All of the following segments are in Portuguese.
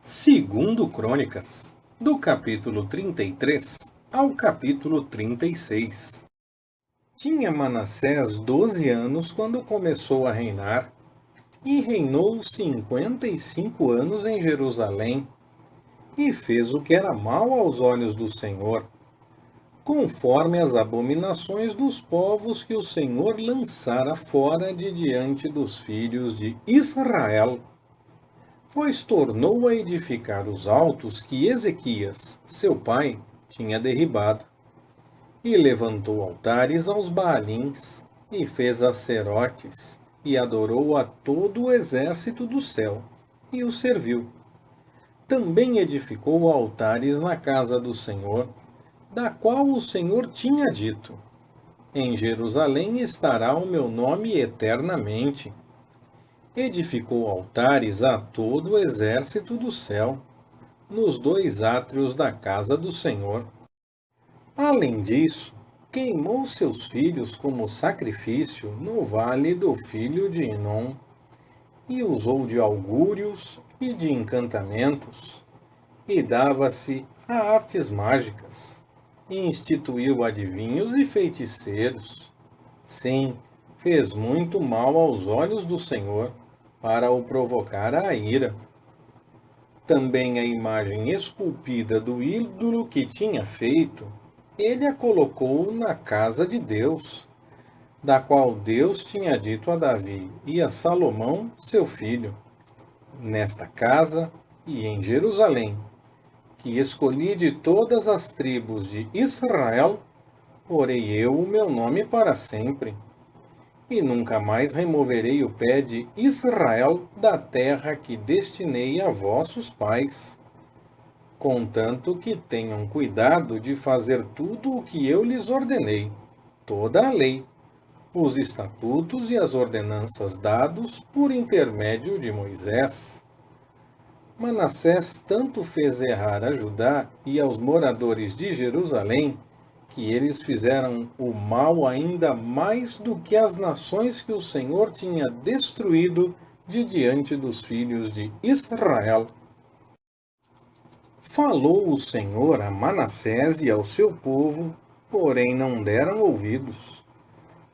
Segundo Crônicas, do capítulo 33 ao capítulo 36. Tinha Manassés 12 anos quando começou a reinar, e reinou 55 anos em Jerusalém, e fez o que era mal aos olhos do Senhor, conforme as abominações dos povos que o Senhor lançara fora de diante dos filhos de Israel. Pois tornou a edificar os altos que Ezequias, seu pai, tinha derribado, e levantou altares aos Baalins, e fez acerotes, e adorou a todo o exército do céu, e o serviu. Também edificou altares na casa do Senhor, da qual o Senhor tinha dito: Em Jerusalém estará o meu nome eternamente. Edificou altares a todo o exército do céu, nos dois átrios da casa do Senhor. Além disso, queimou seus filhos como sacrifício no vale do filho de Inom, e usou de augúrios e de encantamentos, e dava-se a artes mágicas, e instituiu adivinhos e feiticeiros. Sim, fez muito mal aos olhos do Senhor, para o provocar à ira. Também a imagem esculpida do ídolo que tinha feito, ele a colocou na casa de Deus, da qual Deus tinha dito a Davi e a Salomão, seu filho: Nesta casa e em Jerusalém, que escolhi de todas as tribos de Israel, porei eu o meu nome para sempre. E nunca mais removerei o pé de Israel da terra que destinei a vossos pais, contanto que tenham cuidado de fazer tudo o que eu lhes ordenei, toda a lei, os estatutos e as ordenanças dados por intermédio de Moisés. Manassés tanto fez errar a Judá e aos moradores de Jerusalém, que eles fizeram o mal ainda mais do que as nações que o Senhor tinha destruído de diante dos filhos de Israel. Falou o Senhor a Manassés e ao seu povo, porém não deram ouvidos.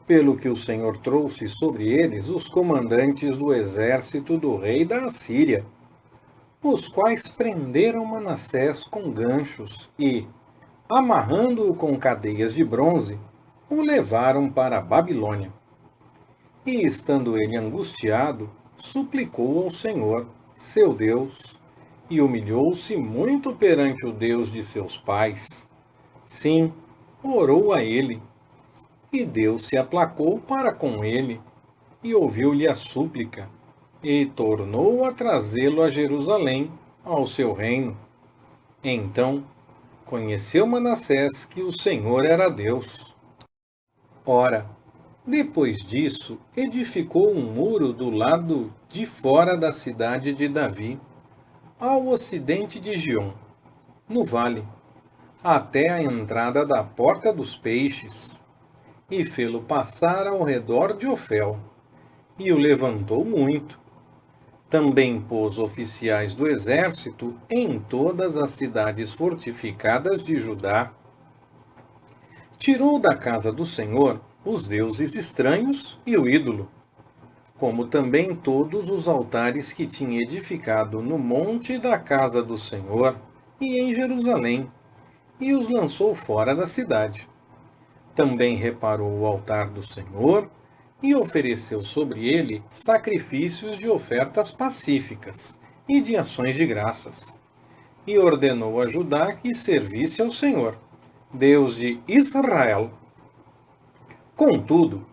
Pelo que o Senhor trouxe sobre eles os comandantes do exército do rei da Assíria, os quais prenderam Manassés com ganchos e, amarrando-o com cadeias de bronze, o levaram para a Babilônia. E, estando ele angustiado, suplicou ao Senhor, seu Deus, e humilhou-se muito perante o Deus de seus pais. Sim, orou a ele. E Deus se aplacou para com ele, e ouviu-lhe a súplica, e tornou a trazê-lo a Jerusalém, ao seu reino. Então, conheceu Manassés que o Senhor era Deus. Ora, depois disso, edificou um muro do lado de fora da cidade de Davi, ao ocidente de Giom, no vale, até a entrada da Porta dos Peixes, e fê-lo passar ao redor de Ofel, e o levantou muito. Também pôs oficiais do exército em todas as cidades fortificadas de Judá. Tirou da casa do Senhor os deuses estranhos e o ídolo, como também todos os altares que tinha edificado no monte da casa do Senhor e em Jerusalém, e os lançou fora da cidade. Também reparou o altar do Senhor e ofereceu sobre ele sacrifícios de ofertas pacíficas e de ações de graças. E ordenou a Judá que servisse ao Senhor, Deus de Israel. Contudo,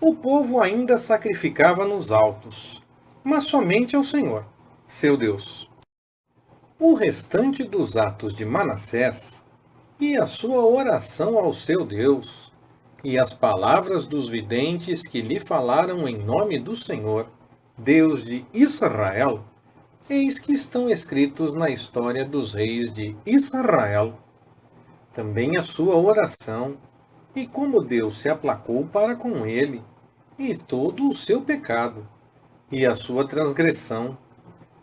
o povo ainda sacrificava nos altos, mas somente ao Senhor, seu Deus. O restante dos atos de Manassés, e a sua oração ao seu Deus, e as palavras dos videntes que lhe falaram em nome do Senhor, Deus de Israel, eis que estão escritos na história dos reis de Israel. Também a sua oração, e como Deus se aplacou para com ele, e todo o seu pecado, e a sua transgressão,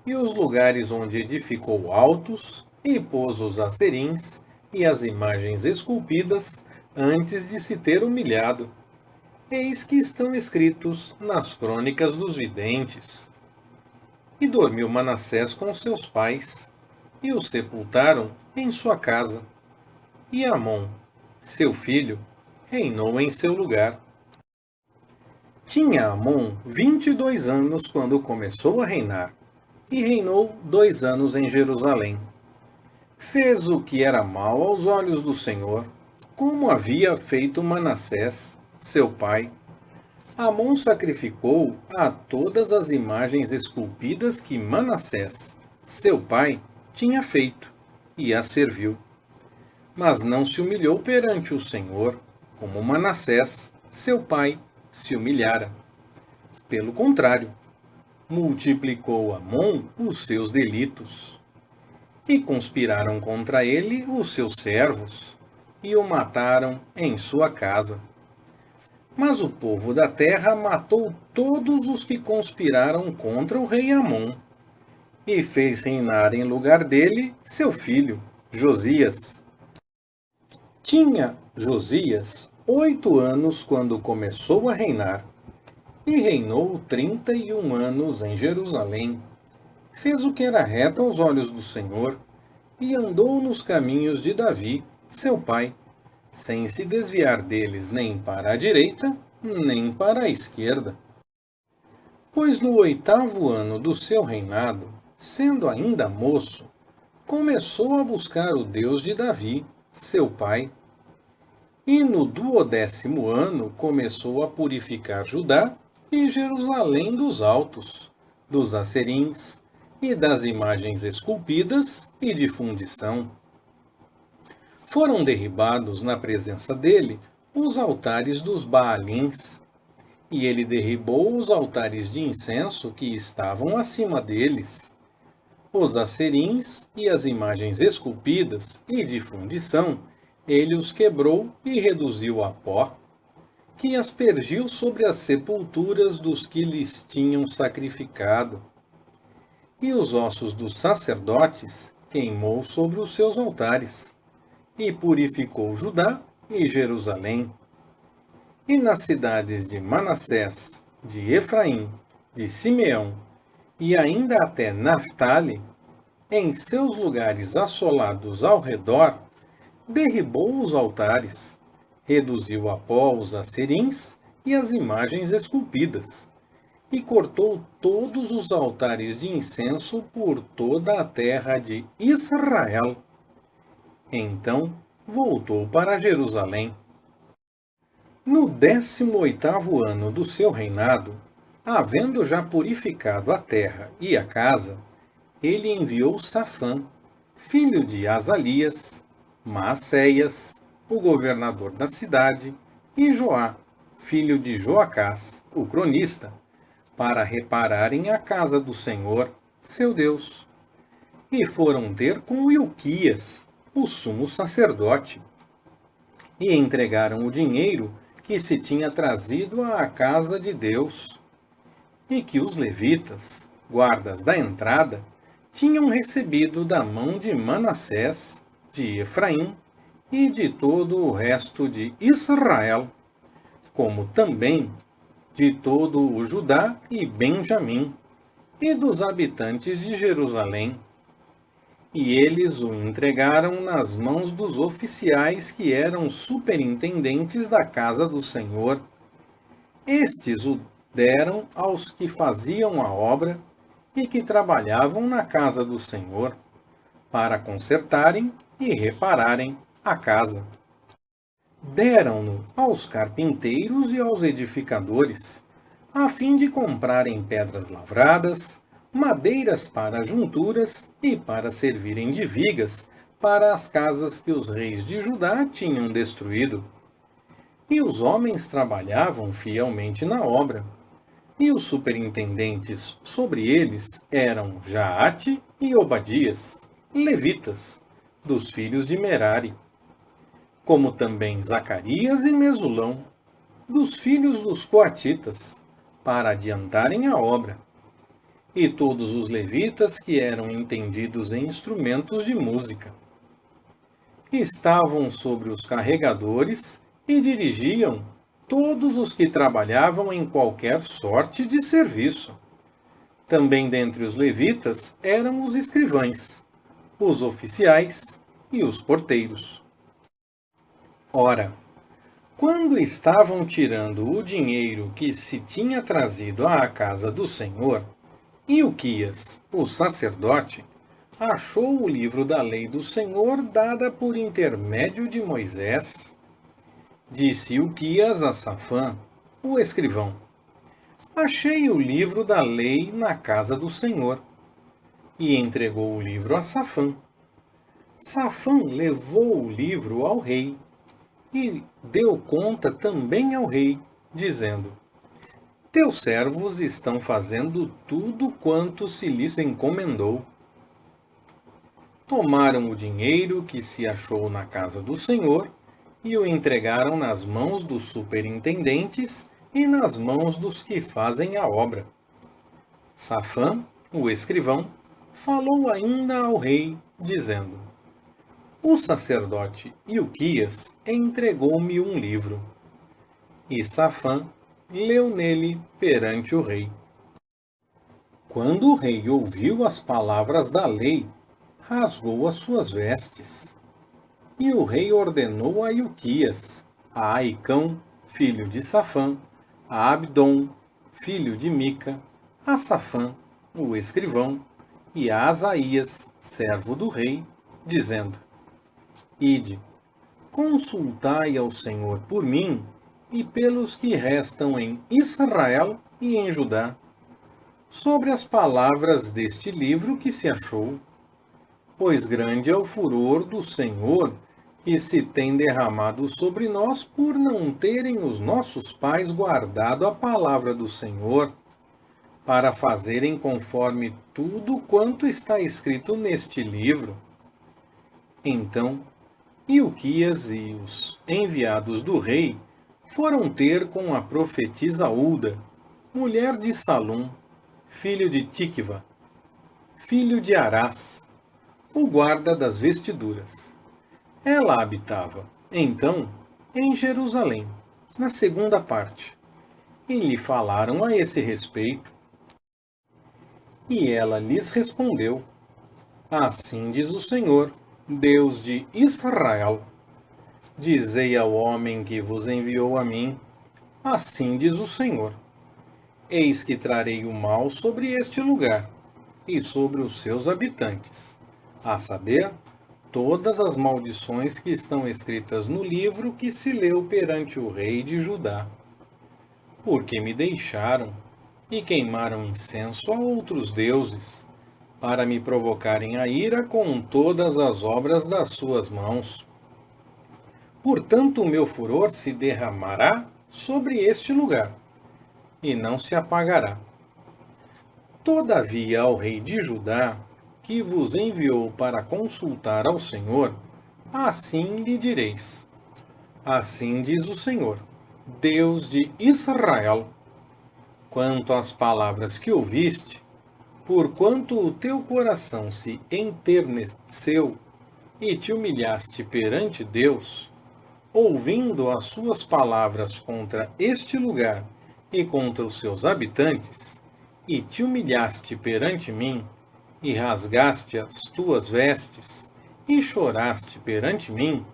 e os lugares onde edificou altos, e pôs os acerins e as imagens esculpidas antes de se ter humilhado. Eis que estão escritos nas crônicas dos videntes. E dormiu Manassés com seus pais, e o sepultaram em sua casa. E Amon, seu filho, reinou em seu lugar. Tinha Amon 22 anos quando começou a reinar, e reinou 2 anos em Jerusalém. Fez o que era mal aos olhos do Senhor, como havia feito Manassés, seu pai. Amon sacrificou a todas as imagens esculpidas que Manassés, seu pai, tinha feito, e as serviu. Mas não se humilhou perante o Senhor, como Manassés, seu pai, se humilhara. Pelo contrário, multiplicou Amon os seus delitos. E conspiraram contra ele os seus servos, e o mataram em sua casa. Mas o povo da terra matou todos os que conspiraram contra o rei Amon, e fez reinar em lugar dele seu filho, Josias. Tinha Josias 8 anos quando começou a reinar, e reinou 31 anos em Jerusalém. Fez o que era reto aos olhos do Senhor, e andou nos caminhos de Davi, seu pai, sem se desviar deles nem para a direita, nem para a esquerda. Pois no 8º ano do seu reinado, sendo ainda moço, começou a buscar o Deus de Davi, seu pai. E no 12º ano começou a purificar Judá e Jerusalém dos altos, dos acerins, e das imagens esculpidas e de fundição. Foram derribados na presença dele os altares dos Baalins, e ele derribou os altares de incenso que estavam acima deles. Os acerins e as imagens esculpidas e de fundição, ele os quebrou e reduziu a pó, que aspergiu sobre as sepulturas dos que lhes tinham sacrificado. E os ossos dos sacerdotes queimou sobre os seus altares, e purificou Judá e Jerusalém. E nas cidades de Manassés, de Efraim, de Simeão, e ainda até Naftali, em seus lugares assolados ao redor, derribou os altares, reduziu a pó os acerins e as imagens esculpidas, e cortou todos os altares de incenso por toda a terra de Israel. Então voltou para Jerusalém. No 18º ano do seu reinado, havendo já purificado a terra e a casa, ele enviou Safã, filho de Azalias, Maacéias, o governador da cidade, e Joá, filho de Joacás, o cronista, para repararem a casa do Senhor, seu Deus. E foram ter com Ilquias, o sumo sacerdote, e entregaram o dinheiro que se tinha trazido à casa de Deus, e que os levitas, guardas da entrada, tinham recebido da mão de Manassés, de Efraim e de todo o resto de Israel, como também de todo o Judá e Benjamim, e dos habitantes de Jerusalém. E eles o entregaram nas mãos dos oficiais que eram superintendentes da casa do Senhor. Estes o deram aos que faziam a obra e que trabalhavam na casa do Senhor, para consertarem e repararem a casa. Deram-no aos carpinteiros e aos edificadores, a fim de comprarem pedras lavradas, madeiras para junturas e para servirem de vigas para as casas que os reis de Judá tinham destruído. E os homens trabalhavam fielmente na obra, e os superintendentes sobre eles eram Jaate e Obadias, levitas, dos filhos de Merari, como também Zacarias e Mesulão, dos filhos dos coatitas, para adiantarem a obra. e todos os levitas que eram entendidos em instrumentos de música. Estavam sobre os carregadores e dirigiam todos os que trabalhavam em qualquer sorte de serviço. Também dentre os levitas eram os escrivães, os oficiais e os porteiros. Ora, quando estavam tirando o dinheiro que se tinha trazido à casa do Senhor, Ilquias, o sacerdote, achou o livro da lei do Senhor dada por intermédio de Moisés. Disse Ilquias a Safã, o escrivão: Achei o livro da lei na casa do Senhor. E entregou o livro a Safã. Safã levou o livro ao rei e deu conta também ao rei, dizendo: Teus servos estão fazendo tudo quanto se lhes encomendou. Tomaram o dinheiro que se achou na casa do Senhor e o entregaram nas mãos dos superintendentes e nas mãos dos que fazem a obra. Safã, o escrivão, falou ainda ao rei, dizendo: O sacerdote Ilquias entregou-me um livro. E Safã leu nele perante o rei. Quando o rei ouviu as palavras da lei, rasgou as suas vestes. E o rei ordenou a Ilquias, a Aicão, filho de Safã, a Abdom, filho de Mica, a Safã, o escrivão, e a Asaías, servo do rei, dizendo: Ide, consultai ao Senhor por mim e pelos que restam em Israel e em Judá, sobre as palavras deste livro que se achou. Pois grande é o furor do Senhor que se tem derramado sobre nós por não terem os nossos pais guardado a palavra do Senhor, para fazerem conforme tudo quanto está escrito neste livro. Então, Ilquias e os enviados do rei foram ter com a profetisa Ulda, mulher de Salum, filho de Tikva, filho de Arás, o guarda das vestiduras. Ela habitava, então, em Jerusalém, na segunda parte, e lhe falaram a esse respeito. E ela lhes respondeu: Assim diz o Senhor, Deus de Israel: Dizei ao homem que vos enviou a mim, assim diz o Senhor: Eis que trarei o mal sobre este lugar e sobre os seus habitantes, a saber, todas as maldições que estão escritas no livro que se leu perante o rei de Judá. Porque me deixaram e queimaram incenso a outros deuses, para me provocarem a ira com todas as obras das suas mãos. Portanto, o meu furor se derramará sobre este lugar, e não se apagará. Todavia, ao rei de Judá, que vos enviou para consultar ao Senhor, assim lhe direis: Assim diz o Senhor, Deus de Israel: Quanto às palavras que ouviste, porquanto o teu coração se enterneceu e te humilhaste perante Deus, ouvindo as suas palavras contra este lugar e contra os seus habitantes, e te humilhaste perante mim, e rasgaste as tuas vestes, e choraste perante mim,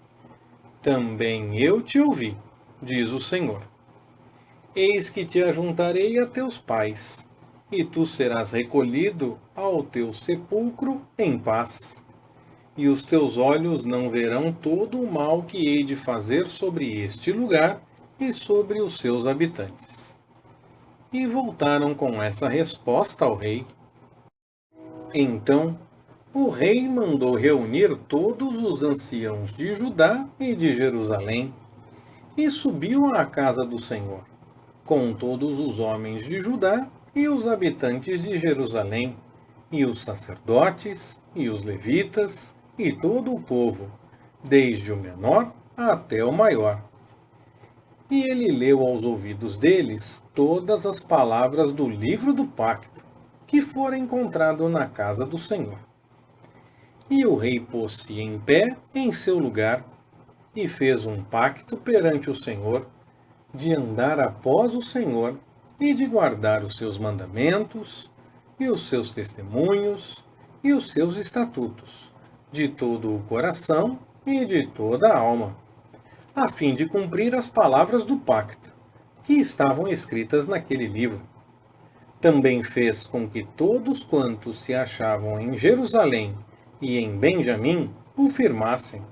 também eu te ouvi, diz o Senhor. Eis que te ajuntarei a teus pais, e tu serás recolhido ao teu sepulcro em paz. E os teus olhos não verão todo o mal que hei de fazer sobre este lugar e sobre os seus habitantes. E voltaram com essa resposta ao rei. Então, o rei mandou reunir todos os anciãos de Judá e de Jerusalém, e subiu à casa do Senhor, com todos os homens de Judá e os habitantes de Jerusalém, e os sacerdotes, e os levitas, e todo o povo, desde o menor até o maior. E ele leu aos ouvidos deles todas as palavras do livro do pacto, que fora encontrado na casa do Senhor. E o rei pôs-se em pé em seu lugar e fez um pacto perante o Senhor, de andar após o Senhor e de guardar os seus mandamentos e os seus testemunhos e os seus estatutos, de todo o coração e de toda a alma, a fim de cumprir as palavras do pacto, que estavam escritas naquele livro. Também fez com que todos quantos se achavam em Jerusalém e em Benjamim o firmassem.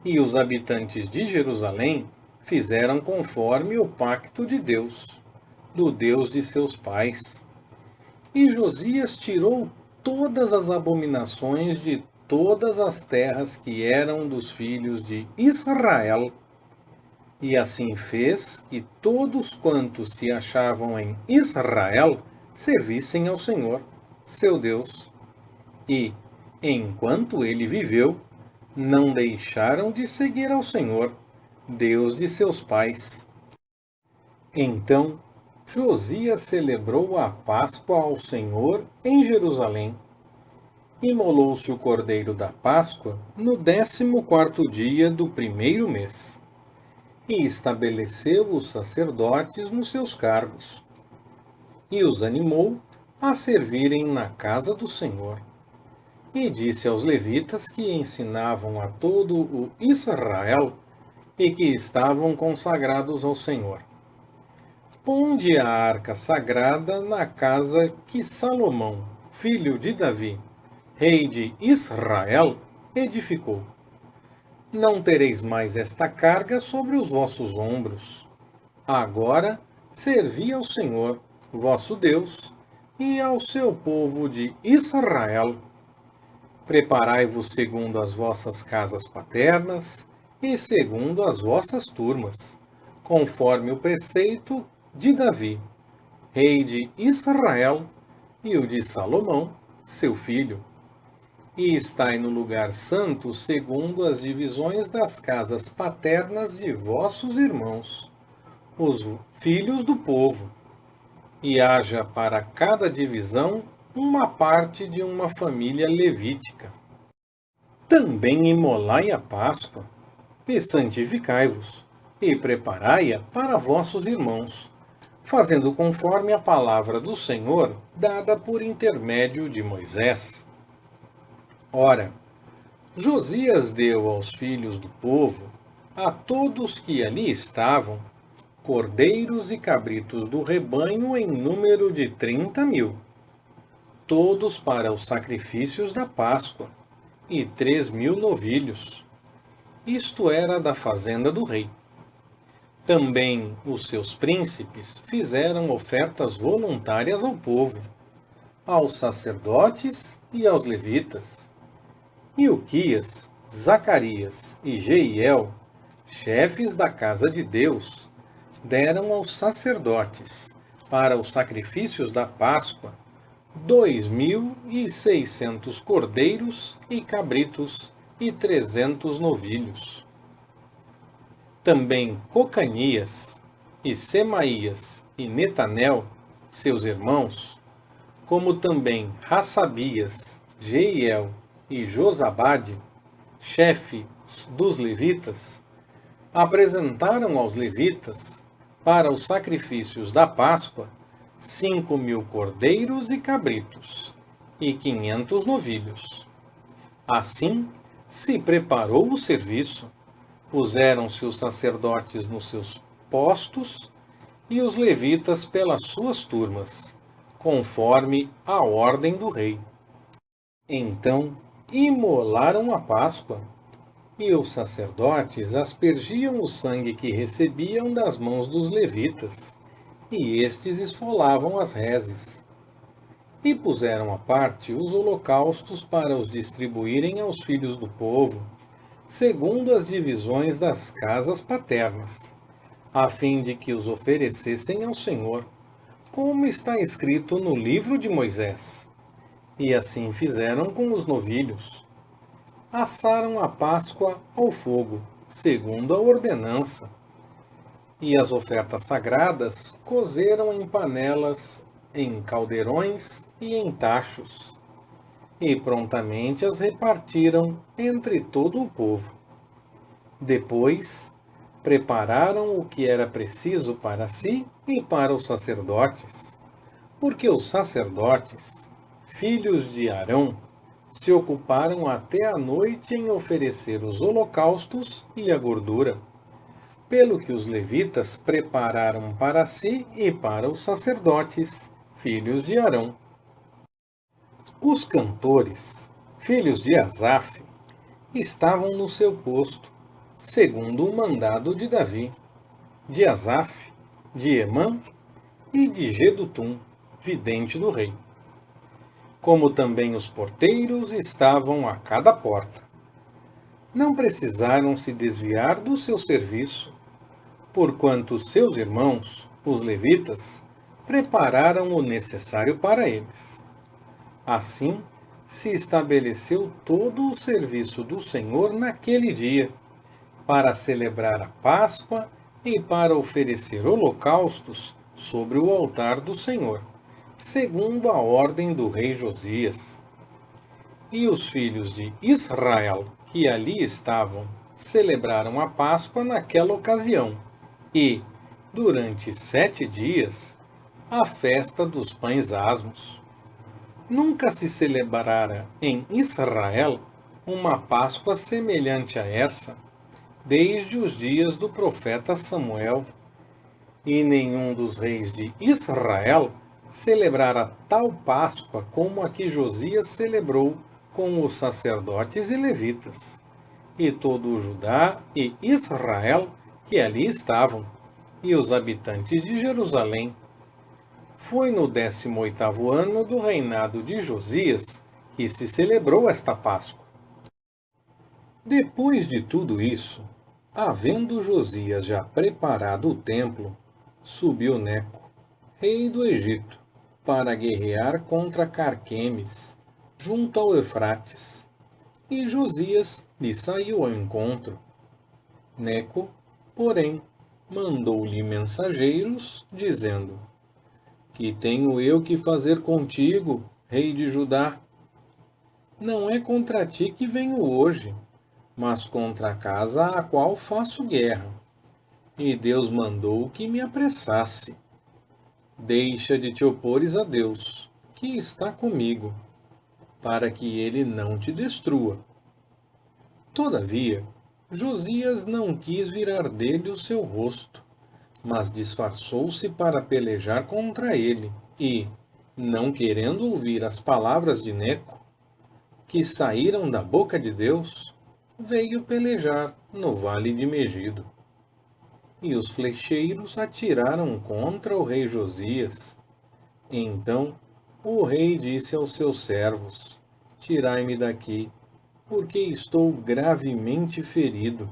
E os habitantes de Jerusalém fizeram conforme o pacto de Deus, do Deus de seus pais. E Josias tirou todas as abominações de todas as terras que eram dos filhos de Israel, e assim fez que todos quantos se achavam em Israel servissem ao Senhor, seu Deus. E, enquanto ele viveu, não deixaram de seguir ao Senhor, Deus de seus pais. Então, Josias celebrou a Páscoa ao Senhor em Jerusalém. Imolou-se o cordeiro da Páscoa no 14º dia do primeiro mês, e estabeleceu os sacerdotes nos seus cargos, e os animou a servirem na casa do Senhor. E disse aos levitas que ensinavam a todo o Israel e que estavam consagrados ao Senhor: ponde a arca sagrada na casa que Salomão, filho de Davi, rei de Israel, edificou. Não tereis mais esta carga sobre os vossos ombros. Agora servi ao Senhor, vosso Deus, e ao seu povo de Israel. Preparai-vos segundo as vossas casas paternas e segundo as vossas turmas, conforme o preceito de Davi, rei de Israel, e o de Salomão, seu filho. E estai no lugar santo segundo as divisões das casas paternas de vossos irmãos, os filhos do povo, e haja para cada divisão uma parte de uma família levítica. Também imolai a Páscoa, e santificai-vos, e preparai-a para vossos irmãos, fazendo conforme a palavra do Senhor dada por intermédio de Moisés. Ora, Josias deu aos filhos do povo, a todos que ali estavam, cordeiros e cabritos do rebanho em número de 30.000, todos para os sacrifícios da Páscoa, e 3.000 novilhos. Isto era da fazenda do rei. Também os seus príncipes fizeram ofertas voluntárias ao povo, aos sacerdotes e aos levitas. Ilquias, Zacarias e Jeiel, chefes da casa de Deus, deram aos sacerdotes, para os sacrifícios da Páscoa, 2.600 cordeiros e cabritos e 300 novilhos. Também Cocanias, e Semaías e Netanel, seus irmãos, como também Hassabias, Jeiel e Josabade, chefes dos levitas, apresentaram aos levitas, para os sacrifícios da Páscoa, 5.000 cordeiros e cabritos, e 500 novilhos. Assim se preparou o serviço, puseram-se os sacerdotes nos seus postos, e os levitas pelas suas turmas, conforme a ordem do rei. Então imolaram a Páscoa, e os sacerdotes aspergiam o sangue que recebiam das mãos dos levitas, e estes esfolavam as reses. E puseram à parte os holocaustos para os distribuírem aos filhos do povo, segundo as divisões das casas paternas, a fim de que os oferecessem ao Senhor, como está escrito no livro de Moisés. E assim fizeram com os novilhos. Assaram a Páscoa ao fogo, segundo a ordenança. E as ofertas sagradas cozeram em panelas em caldeirões e em tachos, e prontamente as repartiram entre todo o povo. Depois, prepararam o que era preciso para si e para os sacerdotes, porque os sacerdotes, filhos de Arão, se ocuparam até a noite em oferecer os holocaustos e a gordura, pelo que os levitas prepararam para si e para os sacerdotes, filhos de Arão. Os cantores, filhos de Asaf, estavam no seu posto, segundo o mandado de Davi, de Asaf, de Emã e de Gedutum, vidente do rei. Como também os porteiros estavam a cada porta. Não precisaram se desviar do seu serviço, porquanto seus irmãos, os levitas, prepararam o necessário para eles. Assim, se estabeleceu todo o serviço do Senhor naquele dia, para celebrar a Páscoa e para oferecer holocaustos sobre o altar do Senhor, segundo a ordem do rei Josias. E os filhos de Israel, que ali estavam, celebraram a Páscoa naquela ocasião, e, durante 7 dias, a festa dos pães asmos. Nunca se celebrara em Israel uma Páscoa semelhante a essa, desde os dias do profeta Samuel, e nenhum dos reis de Israel celebrara tal Páscoa como a que Josias celebrou com os sacerdotes e levitas, e todo o Judá e Israel que ali estavam, e os habitantes de Jerusalém. Foi no 18º ano do reinado de Josias que se celebrou esta Páscoa. Depois de tudo isso, havendo Josias já preparado o templo, subiu Neco, rei do Egito, para guerrear contra Carquemes, junto ao Eufrates, e Josias lhe saiu ao encontro. Neco, porém, mandou-lhe mensageiros, dizendo: Que tenho eu que fazer contigo, rei de Judá? Não é contra ti que venho hoje, mas contra a casa à qual faço guerra. E Deus mandou que me apressasse. Deixa de te opores a Deus, que está comigo, para que ele não te destrua. Todavia, Josias não quis virar dele o seu rosto, mas disfarçou-se para pelejar contra ele, e, não querendo ouvir as palavras de Neco, que saíram da boca de Deus, veio pelejar no vale de Megido. E os flecheiros atiraram contra o rei Josias. Então o rei disse aos seus servos: Tirai-me daqui, porque estou gravemente ferido.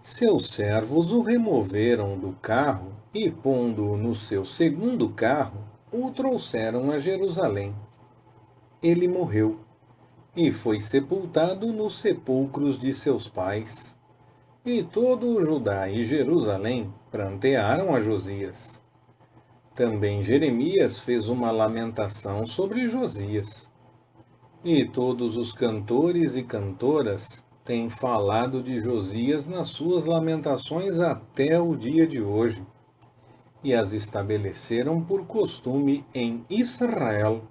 Seus servos o removeram do carro e, pondo-o no seu segundo carro, o trouxeram a Jerusalém. Ele morreu e foi sepultado nos sepulcros de seus pais. E todo o Judá e Jerusalém prantearam a Josias. Também Jeremias fez uma lamentação sobre Josias. E todos os cantores e cantoras têm falado de Josias nas suas lamentações até o dia de hoje, e as estabeleceram por costume em Israel.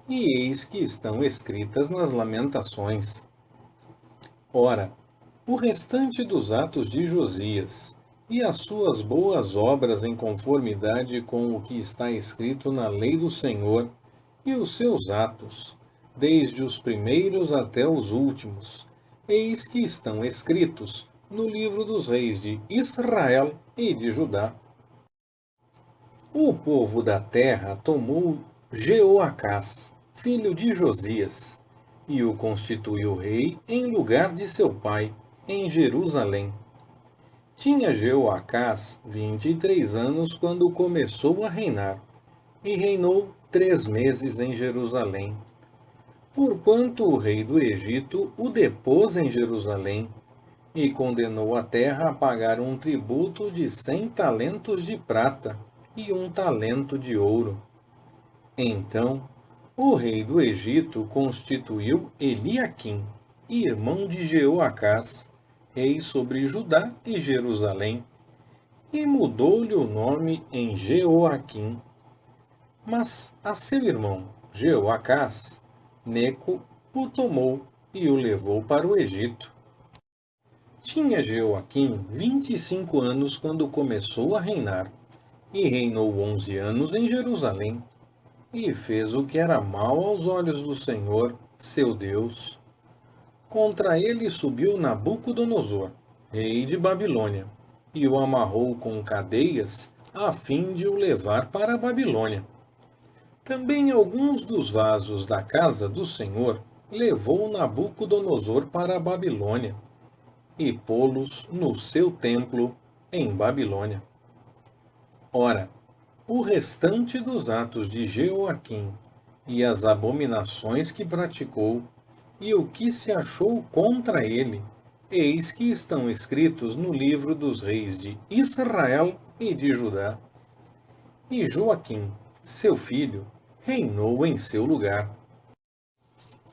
E eis que estão escritas nas lamentações. Ora, o restante dos atos de Josias e as suas boas obras em conformidade com o que está escrito na lei do Senhor, e os seus atos, desde os primeiros até os últimos, eis que estão escritos no livro dos reis de Israel e de Judá. O povo da terra tomou Jeoacás, filho de Josias, e o constituiu rei em lugar de seu pai, em Jerusalém. Tinha Jeoacás 23 anos quando começou a reinar, e reinou 3 meses em Jerusalém. Porquanto o rei do Egito o depôs em Jerusalém, e condenou a terra a pagar um tributo de 100 talentos de prata, e 1 talento de ouro. Então, o rei do Egito constituiu Eliaquim, irmão de Jeoacás, rei sobre Judá e Jerusalém, e mudou-lhe o nome em Jeoaquim. Mas a seu irmão Jeoacás, Neco o tomou e o levou para o Egito. Tinha Jeoaquim 25 anos quando começou a reinar, e reinou 11 anos em Jerusalém, e fez o que era mal aos olhos do Senhor, seu Deus. Contra ele subiu Nabucodonosor, rei de Babilônia, e o amarrou com cadeias, a fim de o levar para a Babilônia. Também alguns dos vasos da casa do Senhor levou Nabucodonosor para a Babilônia, e pô-los no seu templo em Babilônia. Ora, o restante dos atos de Jeoaquim, e as abominações que praticou, e o que se achou contra ele, eis que estão escritos no livro dos reis de Israel e de Judá. E Joaquim, seu filho, reinou em seu lugar.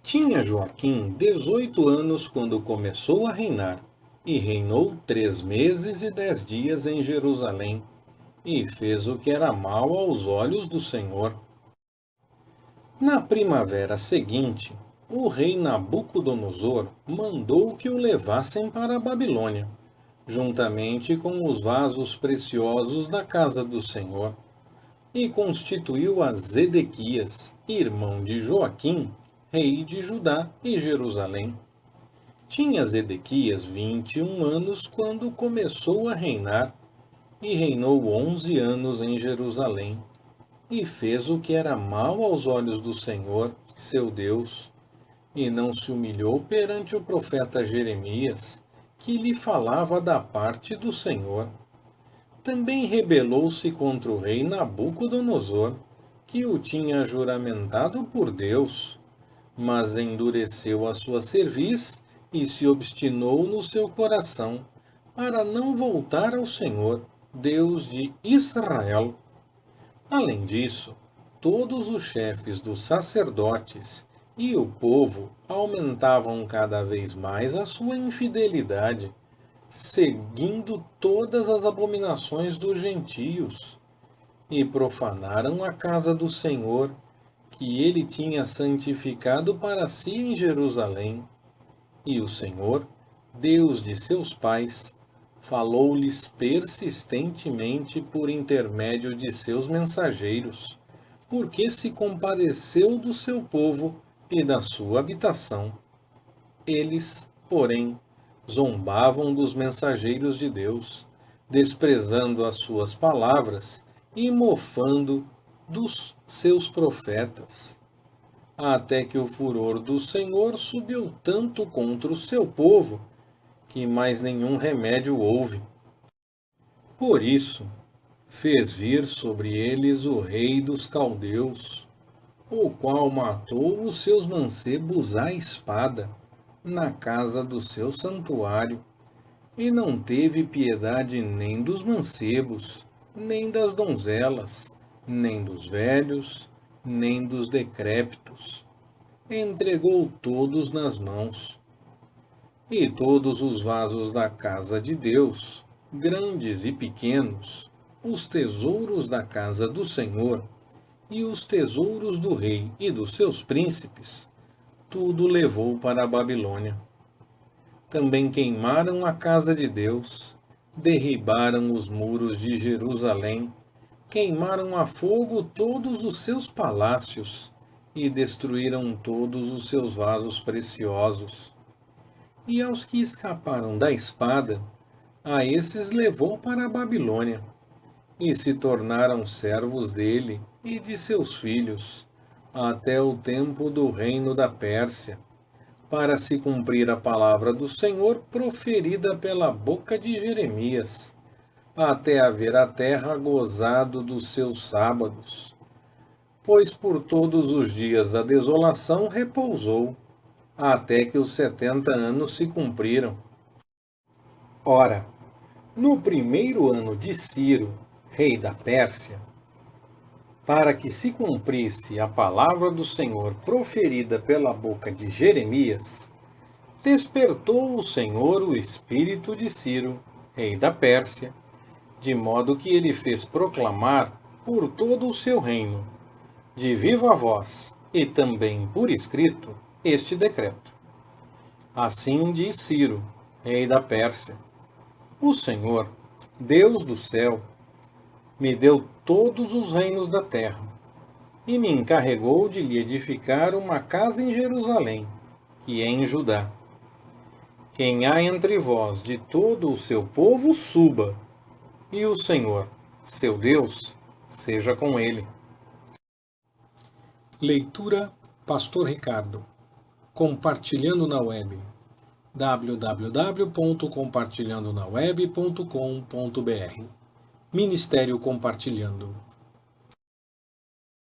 Tinha Joaquim 18 anos quando começou a reinar, e reinou 3 meses e 10 dias em Jerusalém, e fez o que era mal aos olhos do Senhor. Na primavera seguinte, o rei Nabucodonosor mandou que o levassem para a Babilônia, juntamente com os vasos preciosos da casa do Senhor, e constituiu a Zedequias, irmão de Joaquim, rei de Judá e Jerusalém. Tinha Zedequias 21 anos quando começou a reinar, e reinou 11 anos em Jerusalém, e fez o que era mal aos olhos do Senhor, seu Deus, e não se humilhou perante o profeta Jeremias, que lhe falava da parte do Senhor. Também rebelou-se contra o rei Nabucodonosor, que o tinha juramentado por Deus, mas endureceu a sua cerviz e se obstinou no seu coração, para não voltar ao Senhor, Deus de Israel. Além disso, todos os chefes dos sacerdotes e o povo aumentavam cada vez mais a sua infidelidade, seguindo todas as abominações dos gentios, e profanaram a casa do Senhor, que ele tinha santificado para si em Jerusalém. E o Senhor, Deus de seus pais, falou-lhes persistentemente por intermédio de seus mensageiros, porque se compadeceu do seu povo e da sua habitação. Eles, porém, zombavam dos mensageiros de Deus, desprezando as suas palavras e mofando dos seus profetas, até que o furor do Senhor subiu tanto contra o seu povo, que mais nenhum remédio houve. Por isso, fez vir sobre eles o rei dos caldeus, o qual matou os seus mancebos à espada, na casa do seu santuário, e não teve piedade nem dos mancebos, nem das donzelas, nem dos velhos, nem dos decrépitos. Entregou todos nas mãos. E todos os vasos da casa de Deus, grandes e pequenos, os tesouros da casa do Senhor, e os tesouros do rei e dos seus príncipes, tudo levou para a Babilônia. Também queimaram a casa de Deus, derribaram os muros de Jerusalém, queimaram a fogo todos os seus palácios, e destruíram todos os seus vasos preciosos. E aos que escaparam da espada, a esses levou para a Babilônia, e se tornaram servos dele e de seus filhos, até o tempo do reino da Pérsia, para se cumprir a palavra do Senhor proferida pela boca de Jeremias, até haver a terra gozado dos seus sábados. Pois por todos os dias da desolação repousou, até que os 70 anos se cumpriram. Ora, no primeiro ano de Ciro, rei da Pérsia, para que se cumprisse a palavra do Senhor proferida pela boca de Jeremias, despertou o Senhor o espírito de Ciro, rei da Pérsia, de modo que ele fez proclamar por todo o seu reino, de viva voz e também por escrito, este decreto. Assim diz Ciro, rei da Pérsia: o Senhor, Deus do céu, me deu todos os reinos da terra, e me encarregou de lhe edificar uma casa em Jerusalém, que é em Judá. Quem há entre vós de todo o seu povo, suba, e o Senhor, seu Deus, seja com ele. Leitura Pastor Ricardo. Compartilhando na web. www.compartilhandonaweb.com.br Ministério Compartilhando.